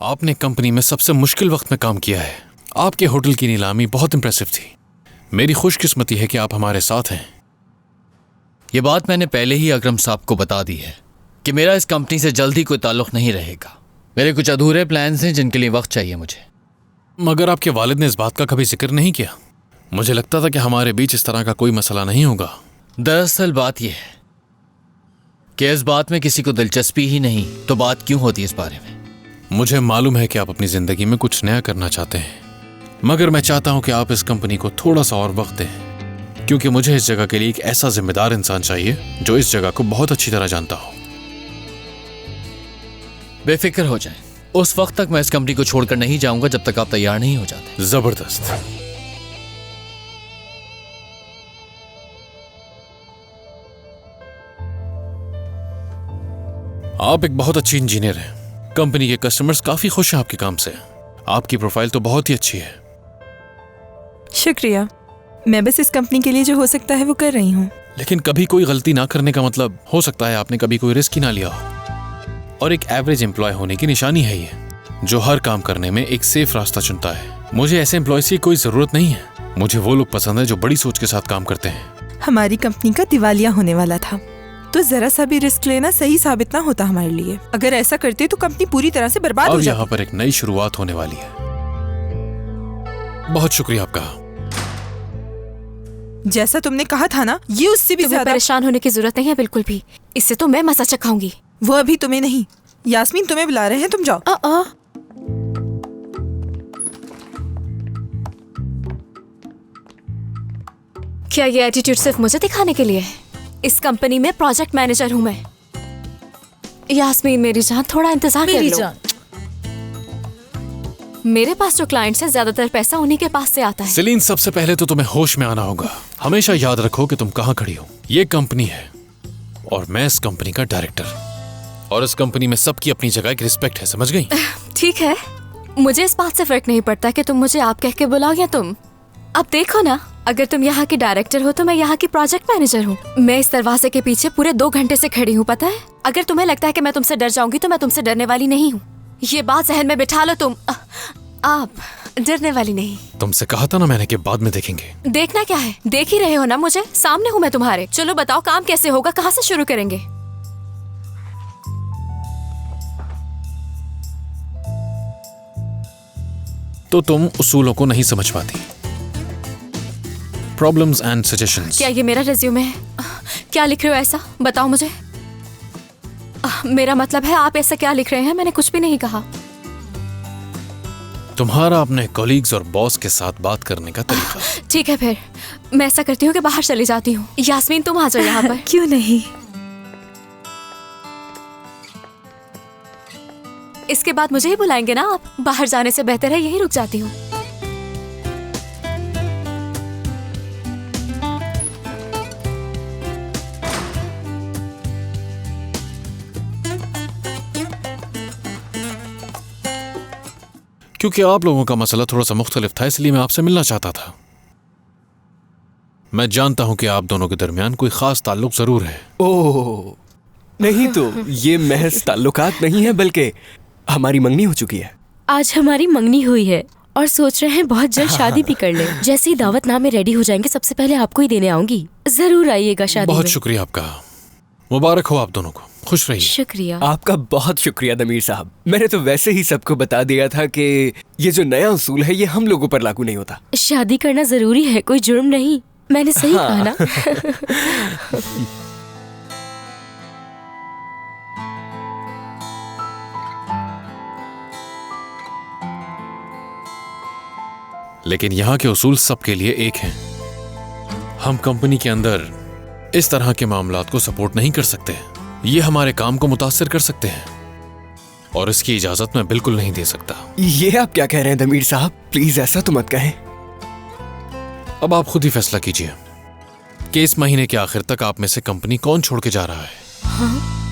आपने कंपनी में सबसे मुश्किल वक्त में काम किया है। आपके होटल की नीलामी बहुत इंप्रेसिव थी। मेरी खुशकिस्मती है कि आप हमारे साथ हैं। ये बात मैंने पहले ही अकरम साहब को बता दी है कि मेरा इस कंपनी से जल्द ही कोई ताल्लुक नहीं रहेगा। मेरे कुछ अधूरे प्लान्स हैं जिनके लिए वक्त चाहिए मुझे। मगर आपके वालिद ने इस बात का कभी जिक्र नहीं किया। मुझे लगता था कि हमारे बीच इस तरह का कोई मसला नहीं होगा। दरअसल बात यह है कि इस बात में किसी को दिलचस्पी ही नहीं, तो बात क्यों होती है इस बारे में? मुझे मालूम है कि आप अपनी जिंदगी में कुछ नया करना चाहते हैं, मगर मैं चाहता हूं कि आप इस कंपनी को थोड़ा सा और वक्त दें, क्योंकि मुझे इस जगह के लिए एक ऐसा जिम्मेदार इंसान चाहिए जो इस जगह को बहुत अच्छी तरह जानता हो। बेफिक्र हो जाए, उस वक्त तक मैं इस कंपनी को छोड़कर नहीं जाऊंगा जब तक आप तैयार नहीं हो जाते। जबरदस्त। आप एक बहुत अच्छी इंजीनियर हैं। कंपनी के कस्टमर्स काफी खुश हैं आपके काम से। आपकी प्रोफाइल तो बहुत ही अच्छी है। शुक्रिया। मैं बस इस कंपनी के लिए जो हो सकता है वो कर रही हूँ। लेकिन कभी कोई गलती ना करने का मतलब हो सकता है आपने कभी कोई रिस्क ही ना लिया हो। और एक एवरेज एम्प्लॉय होने की निशानी है ये, जो हर काम करने में एक सेफ रास्ता चुनता है। मुझे ऐसे एम्प्लॉयज की कोई जरूरत नहीं है। मुझे वो लोग पसंद है जो बड़ी सोच के साथ काम करते हैं। हमारी कंपनी का दिवालिया होने वाला था, तो जरा सा भी रिस्क लेना सही साबित ना होता हमारे लिए। अगर ऐसा करते तो कंपनी पूरी तरह से बर्बाद हो जाती। यहाँ पर एक नई शुरुआत होने वाली है। बहुत शुक्रिया आपका। जैसा तुमने कहा था ना, ये उससे भी ज्यादा। परेशान होने की जरूरत नहीं है बिल्कुल भी। इससे तो मैं मजा चखाऊंगी। वो अभी तुम्हें नहीं, यास्मीन तुम्हें बुला रहे हैं, तुम जाओ। क्या ये एटीट्यूड सिर्फ मुझे दिखाने के लिए है? इस कंपनी में प्रोजेक्ट मैनेजर हूँ मैं। यास्मीन मेरी जान, थोड़ा इंतजार कर लो। मेरे पास जो क्लाइंट्स हैं, ज्यादातर पैसा उन्हीं के पास से आता है। सेलिन, सबसे पहले तो तुम्हें होश में आना होगा। हमेशा याद रखो कि तुम कहाँ खड़ी हो। ये कंपनी है और मैं इस कंपनी का डायरेक्टर, और इस कंपनी में सबकी अपनी जगह एक रिस्पेक्ट है, समझ गई? ठीक है, मुझे इस बात से फर्क नहीं पड़ता कि तुम मुझे आप कह के बुलाओ या तुम। अब देखो ना, अगर तुम यहाँ की डायरेक्टर हो तो मैं यहाँ की प्रोजेक्ट मैनेजर हूँ। मैं इस दरवाजे के पीछे पूरे 2 घंटे से खड़ी हूँ, पता है? अगर तुम्हें लगता है कि मैं तुमसे डर जाऊंगी तो मैं तुमसे डरने वाली नहीं हूँ। ये बात जहन में बिठा लो तुम। आप डरने वाली नहीं। तुमसे कहा था ना मैंने कि बाद में देखेंगे। देखना क्या है, देख ही रहे हो ना मुझे, सामने हूँ मैं तुम्हारे। चलो बताओ काम कैसे होगा, कहाँ से शुरू करेंगे? तो तुम उसूलों को नहीं समझ पाती। Problems and suggestions. क्या ये मेरा रिज्यूमे है? क्या लिख रहे हो ऐसा, बताओ मुझे। मेरा मतलब है आप ऐसा क्या लिख रहे हैं? मैंने कुछ भी नहीं कहा। तुम्हारा अपने कॉलीग्स और बॉस के साथ बात करने का तरीका। ठीक है, फिर मैं ऐसा करती हूँ कि बाहर चली जाती हूँ। यास्मीन तुम आ जाओ यहाँ पर। क्यों नहीं? इसके बाद मुझे ही बुलाएंगे ना आप? बाहर जाने से बेहतर है यहीं रुक जाती हूँ। क्योंकि आप लोगों का मसला थोड़ा सा मुख्तलिफ था, इसलिए मैं आपसे मिलना चाहता था। मैं जानता हूं कि आप दोनों के दरमियान कोई खास ताल्लुक जरूर है। ओह नहीं, तो ये महज ताल्लुकात नहीं है, बल्कि हमारी मंगनी हो चुकी है। आज हमारी मंगनी हुई है और सोच रहे हैं बहुत जल्द शादी भी कर लें। जैसे ही दावतनामे रेडी हो जाएंगे सबसे पहले आपको ही देने आऊंगी। जरूर आइएगा शादी बहुत में। शुक्रिया आपका। मुबारक हो आप दोनों को। खुश रहिए। शुक्रिया। आपका बहुत शुक्रिया दमीर साहब। मैंने तो वैसे ही सबको बता दिया था कि ये जो नया उसूल है ये हम लोगों पर लागू नहीं होता। शादी करना जरूरी है, कोई जुर्म नहीं। मैंने सही कहा ना? लेकिन यहाँ के उसूल सबके लिए एक हैं। हम कंपनी के अंदर इस तरह के मामलात को सपोर्ट नहीं कर सकते। ये हमारे काम को मुतासिर कर सकते हैं और इसकी इजाजत मैं बिल्कुल नहीं दे सकता। ये आप क्या कह रहे हैं दमीर साहब? प्लीज ऐसा तो मत कहें। अब आप खुद ही फैसला कीजिए कि इस महीने के आखिर तक आप में से कंपनी कौन छोड़ के जा रहा है। हाँ?